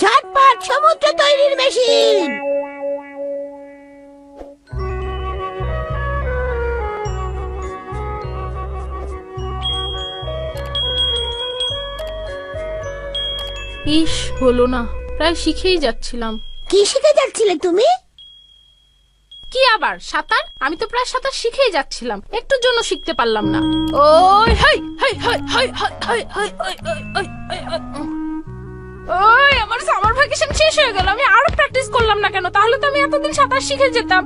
ঝটপট সমুদ্র তৈরির মেশিন। ইস, হলো না, প্রায় শিখেই যাচ্ছিলাম। কি শিখে যাচ্ছিলে তুমি? কি আবার সাঁতার? আমি তো প্রায় সাঁতার শিখেই যাচ্ছিলাম, একটুর জন্য শিখতে পারলাম না। ওই high high high high high high high high high high high. ওই আমার সামার ভ্যাকেশন শেষ হয়ে গেল, আমি আরো প্র্যাকটিস করলাম না কেন? তাহলে তো আমি এতদিন সাঁতার শিখে যেতাম।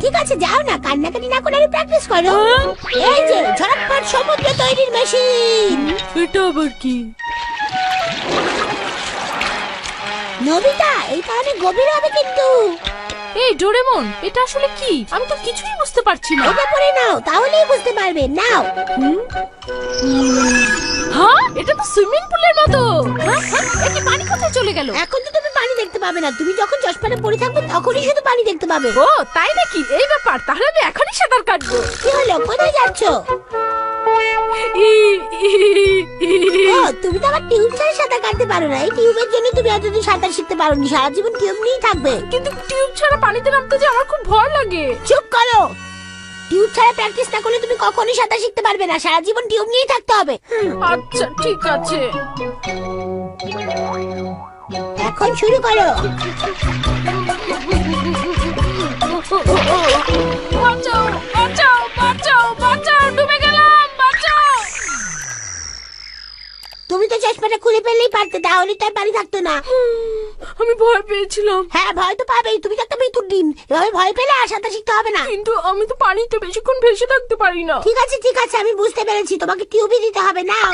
ঠিক আছে, যাও না, কান্নাকাটি না করে প্র্যাকটিস করো। এই যে ঝটপট সমুদ্র তৈরির মেশিন। এটা আবার কি? নবিতা, এইটা অনেক গভীর হবে কিন্তু। এই ডোরেমন, এটা আসলে কি? আমি তো কিছুই বুঝতে পারছি না। এটা পরে নাও, তাহলেই বুঝতে পারবে। নাও। হ্যাঁ, এটা তো সুইমিং পুলের মতো। এতে পানি কোথায় চলে গেল? এখন তো তুমি পানি দেখতে পাবে না, তুমি যখন চশমাটা পরে থাকবে তখনই শুধু পানি দেখতে পাবে। ও তাই নাকি? এই ব্যাপার, তাহলে আমি এখনই সাঁতার কাটবো। কি হলো, কোথায় যাচ্ছ? ও, তুমি তো আবার টিউব ছাড়া সাঁতার কাটতে পারো না। এই টিউবের জন্য তুমি এতদিন সাঁতার শিখতে পারোনি, সারা জীবন টিউব নিয়েই থাকবে। কিন্তু টিউব ছাড়া পানিতে নামতে যে আমার খুব ভয় লাগে। চুপ করো। টিউব ছাড়া প্র্যাকটিস না করলে তুমি কখনোই সাঁতার শিখতে পারবে না, সারা জীবন টিউব নিয়েই থাকতে হবে। আচ্ছা ঠিক আছে, এখন শুরু করো। বাঁচাও বাঁচাও বাঁচাও বাঁচাও, ডুবে গেলাম, বাঁচাও। তুমি তো চশমাটা খুলে ফেললেই পারতে, তাহলে তো আর পানি থাকতো না। আমি ভয় পেয়েছিলাম। হ্যাঁ, ভয় তো পাবেই, তুমি তো একটা মৃত্যুর ডিম। এভাবে ভয় পেলে আর সাঁতার শিখতে হবে না। কিন্তু আমি তো পানিতে বেশিক্ষণ ভেসে থাকতে পারি না। ঠিক আছে ঠিক আছে, আমি বুঝতে পেরেছি, তোমাকে টিউবই দিতে হবে। নাও।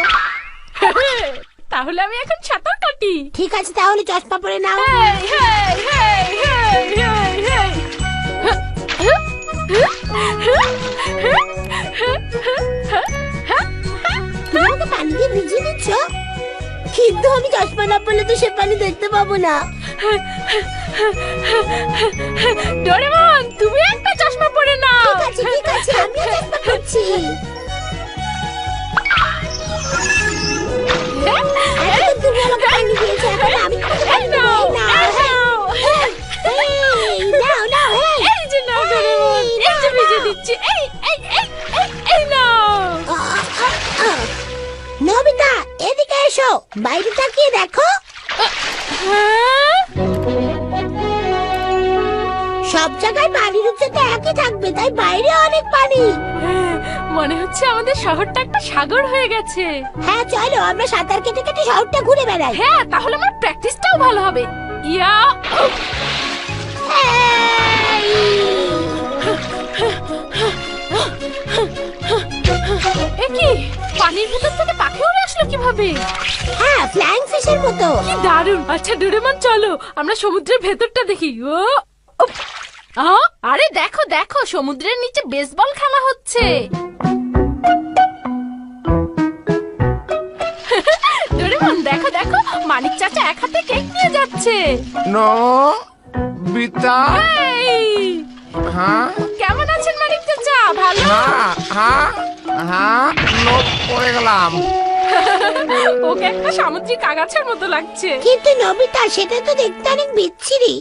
তাহলে আমি এখন সাঁতার কাটি। ঠিক আছে, তাহলে চশমা পরে নাও। হেই হেই হেই হেই হেই হেই। তুমি আমাকে পানি দিয়ে ভিজিয়ে দিচ্ছ, কিন্তু আমি চশমা না পরলে তো সে পানি দেখতে পাবো না। ডোরেমন, তুমি একটা চশমা পরে নাও। ঠিক আছে ঠিক আছে, আমিও চশমা পরছি। এখন তুমি আমাকে পানি দিয়েছো, এখন আমি তোমাকে পানি দেবো। এই নাও, নাও, নাও, এই। এই যে নাও ডোরেমন, এই যে ভিজে দিচ্ছি। এই এই এই এই এই নাও। নবিতা, এদিকে এসো, বাইরে তাকিয়ে দেখো। সব জায়গায় পানির উচ্চতা একই থাকবে, তাই বাইরে অনেক পানি। মনে হচ্ছে আমাদের শহরটা একটা সাগর হয়ে গেছে। হ্যাঁ, চলো আমরা সাঁতার কেটে কেটে শহরটা ঘুরে বেড়াই। হ্যাঁ, তাহলে আমার প্র্যাকটিসটাও ভালো হবে। ইয়া কি, পানির ভেতর থেকে পাখি উড়ে আসলো কিভাবে? হ্যাঁ, ফ্লাইং ফিশের মতো। কি দারুণ। আচ্ছা ডোরেমন, চলো আমরা সমুদ্রের ভেতরটা দেখি। ও আরে দেখো দেখো, সমুদ্রের নিচে বেসবল খেলা হচ্ছে। ডোরেমন দেখো দেখো, মানিক চাচা এক হাতে কেক নিয়ে যাচ্ছে। বিতা, এই, হ্যাঁ কেমন আছেন মানিক চাচা? ভালো? হ্যাঁ হ্যাঁ হ্যাঁ, লোভ পড়ে গেলাম। ওকে একটা সামুদ্রিক আগাছার মতো লাগছে। কিন্তু নবিতা, সেটা তো দেখতে অনেক বিচ্ছিরি।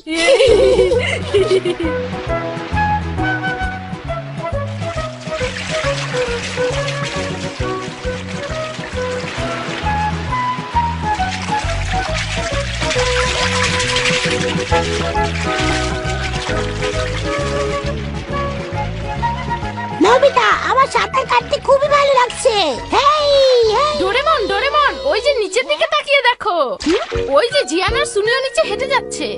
নবিতা, আমার সাঁতার কাটতে খুবই ভালো লাগছে। হেই হেই। ডোরেমন ডোরেমন, ওই যে নিচের দিকে তাকিয়ে দেখো, ওই যে জিয়ান আর সুনিও নিচে হেঁটে যাচ্ছে।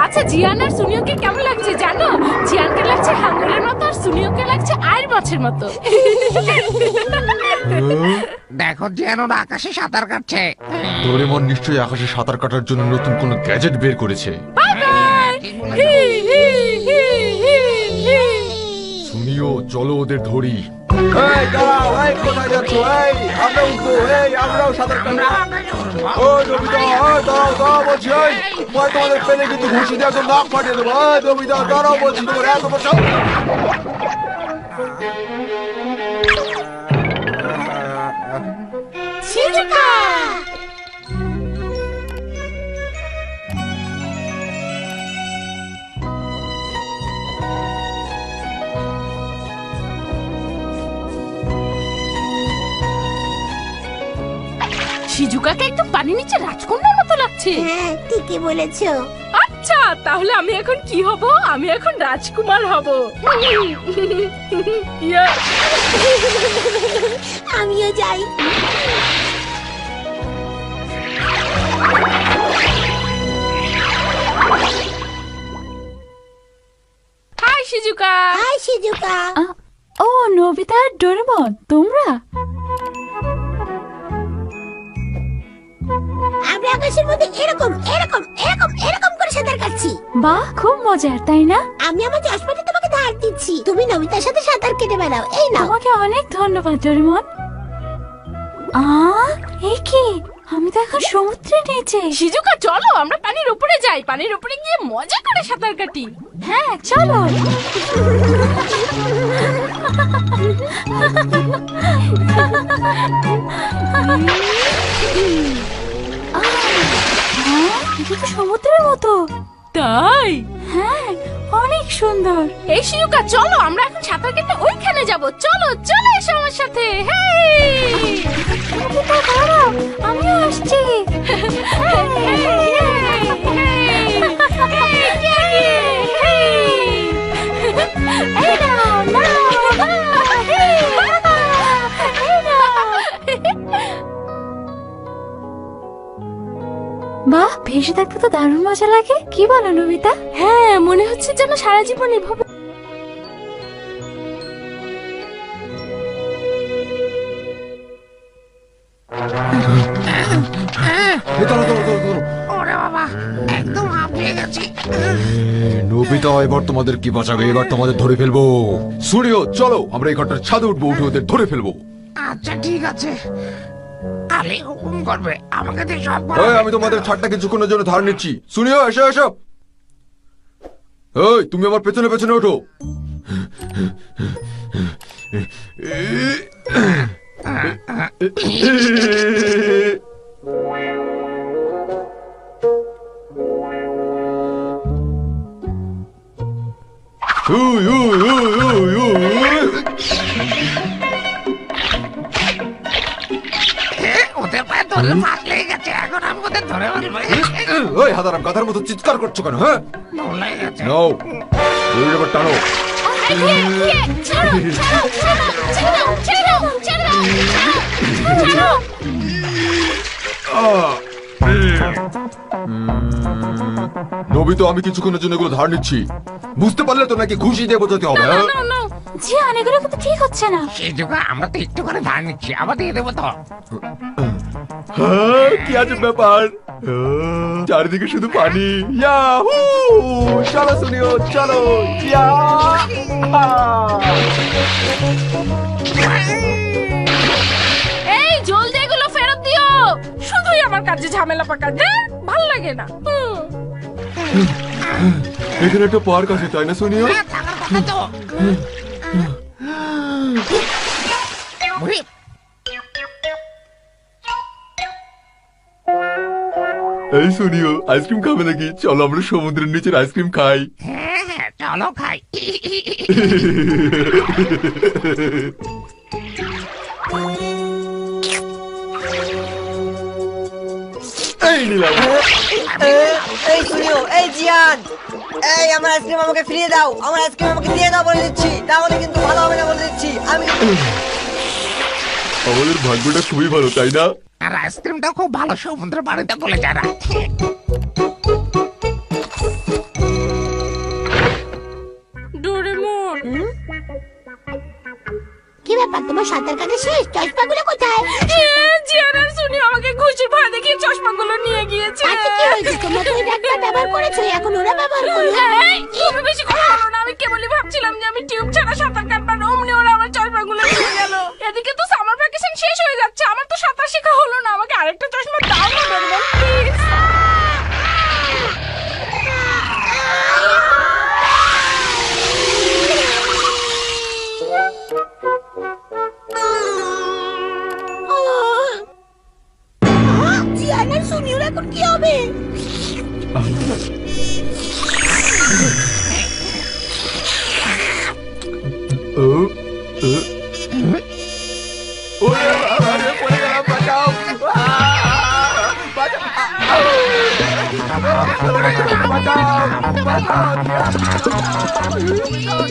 আচ্ছা জিয়ান আর সুনিওকে কেমন লাগছে জানো? জিয়ানকে লাগছে হাঙ্গরের মতো, আর সুনিওকে লাগছে আয়ের মাছের মতো। দেখো যেন আকাশে সাঁতার কাটছে। ডোরেমন নিশ্চয়ই আকাশে সাঁতার কাটার জন্য নতুন কোনো গ্যাজেট বের করেছে। Bye bye. হি হি হি হি হি। শুনিও, চলো ওদের ধরি। এই দাঁড়াও, এই কোথায় যাচ্ছ? এই আমরা উঠবো, এই আমরাও সাঁতার কাটবো। ও নবিতা, দাঁড়াও দাঁড়াও বলছি। এই মই তোমাদের পেলে কিন্তু ঘুষি দিয়ে একদম নাক ফাটিয়ে দেবো। এই নবিতা, দাঁড়াও বলছি, তোমার এত বছর। ছি শিজুকা। শিজুকাকে একটু পানি নিচে রাজকন্যার মতো লাগছে। হ্যাঁ ঠিকই বলেছো। আচ্ছা তাহলে আমি এখন কি হব? আমি এখন রাজকুমার হব। ইয়া। আমিও যাই। Hi Shizuka. Hi Shizuka. ও নোবিতা আর ডোরেমন, তোমরা? আমরা আকাশের মধ্যে এরকম এরকম এরকম এরকম করে সাঁতার কাটছি। বাহ, খুব মজার, তাই না? আমি আমার চশমাটা তোমাকে ধার দিচ্ছি, তুমি নমিতার সাথে সাঁতার কেটে বেড়াও। এই নাও। তোমাকে অনেক ধন্যবাদ ডোরেমন। এ কি? আমি তো এখন সমুদ্রে নিচে। শিজুকা চলো আমরা পানির উপরে যাই, পানির উপরে গিয়ে মজা করে সাঁতার কাটি। হ্যাঁ চলো। এটা তো সমুদ্রের মতো। তাই? হ্যাঁ, অনেক সুন্দর। এই শিজুকা চলো আমরা এখন সাঁতার কেটে ওইখানে যাব। চলো চলো এসো আমার সাথে। হেই নোবিতা দাঁড়াও, আমিও আসছি। এই নাও, নাও, এই নাও। বাহ, ভেসে থাকতে তো দারুণ মজা লাগে, কি বলো নোবিতা? হ্যাঁ মনে হচ্ছে যেন সারা জীবন এভাবে। ওরে বাবা একদম হাঁপিয়ে গেছি। নোবিতা এবার তোমাদের কি বাঁচাবে? এবার তোমাদের ধরে ফেলবো। সুনিও চলো, আমরা এই ঘরটার ছাদে উঠবো, উঠে ওদের ধরে ফেলবো। আচ্ছা ঠিক আছে, কালি হুকুম করবে, আমাকে দিয়ে সব এই, আমি তোমাদের ছাদটা কিছুক্ষণের জন্য ধার নিচ্ছি। সুনিও এসো এসো। এই তুমি আমার পেছনে পেছনে ওঠো। ওদের পায়ে ধরে ফাঁস লেগে গেছে, এখন আমি ওদের ধরে ফেলবো। ওই হাদারাম গাধার মতো চিৎকার করছো কেন? হ্যাঁ দৌড় লেগে গেছে। নাও, দড়িটা এবার টানো। নবিতা, আমি কিছুক্ষণের জন্য এগুলো ধার নিচ্ছি, বুঝতে পারলে তো নাকি খুশি দিয়ে বোঝাতে হবে? হ্যাঁ? জিয়ান, এগুলো কিন্তু ঠিক হচ্ছে না। শিজুকা আমরা তো একটু করে ধার নিচ্ছি, আবার দিয়ে দেবো তো। হ্যাঁ, কি আছে ব্যাপার? চারিদিকে শুধু পানি। ইয়াহু! চলো সুনিও চলো। ইয়া! এই জলদি এগুলো ফেরত দিও। শুধুই আমার কাছে ঝামেলা পাকাতে ভাল লাগে না। এখানে একটা পার্ক আছে তাই না সুনিও? হ্যাঁ, থাকার কথা তো। বুড়ি, এই সুনিও, আইসক্রিম খাবে নাকি? চলো আমরা সমুদ্রের নিচের আইসক্রিম খাই। হ্যাঁ হ্যাঁ চলো খাই। এই নিলাম। এই শুনিও, এই জিয়ান, এই আমার আইসক্রিম আমাকে ফিরিয়ে দাও, আমার আইসক্রিম আমাকে দিয়ে দাও বলে দিচ্ছি, তাহলে কিন্তু ভালো হবে না বলে দিচ্ছি আমি। আমাদের ভাগ্যটা খুবই ভালো তাই না? আর আইসক্রিমটা খুব ভালো, সমুদ্রের বাড়িতে বলে যারা। ডোরেমন, কি ব্যাপার, তোমার সাঁতার কাটা শেষ? চশমাগুলো কোথায়? জিয়ান আর সুনি আমাকে খুশির ভয় দেখিয়ে চশমাগুলো নিয়ে গিয়েছে। তাতে কি হয়েছে? তোমরা তো ওই ব্যাগটা ব্যবহার করেছো, এখন ওরা ব্যবহার করবে। এই, তুমি বেশি কথা বলো না। আমি কেবলই ভাবছিলাম যে আমি টিউব ছাড়া সাঁতার কাটবার, অমনি ওরা আমার চশমাগুলো নিয়ে গেল। এদিকে তো সামার ভ্যাকেশন শেষ হয়ে যাচ্ছে, আমার তো সাঁতার শেখা হলো না। আমাকে আরেকটা চশমা দাও না ডোরেমন, প্লিজ। নিউর এখন কি হবে? ওরে বাবা রে, পড়ে গেলাম, বাঁচাও। বাঁচাও, বাঁচাও।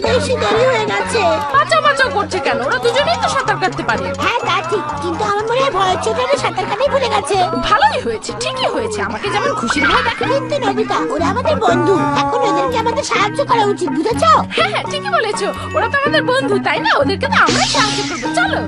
বেশি দেরি হয়ে গেছে। বাঁচাও বাঁচাও করছে কেন? ওরা দুজনেই তো সাঁতার কাটতে পারে। হ্যাঁ তা ঠিক, কিন্তু আমার মনে হয় ভয়ের চোটে ওরা সাঁতার কাটাই ভুলে গেছে। ভালোই হয়েছে, ঠিকই হয়েছে। আমাকে যেমন খুশির ভয় দেখা। কিন্তু নবিতা, ওরা আমাদের বন্ধু, এখন ওদেরকে আমাদের সাহায্য করা উচিত, বুঝেছো? হ্যাঁ হ্যাঁ ঠিকই বলেছো, ওরা তো আমাদের বন্ধু তাই না? ওদেরকে তো আমরাই সাহায্য করবো, চলো।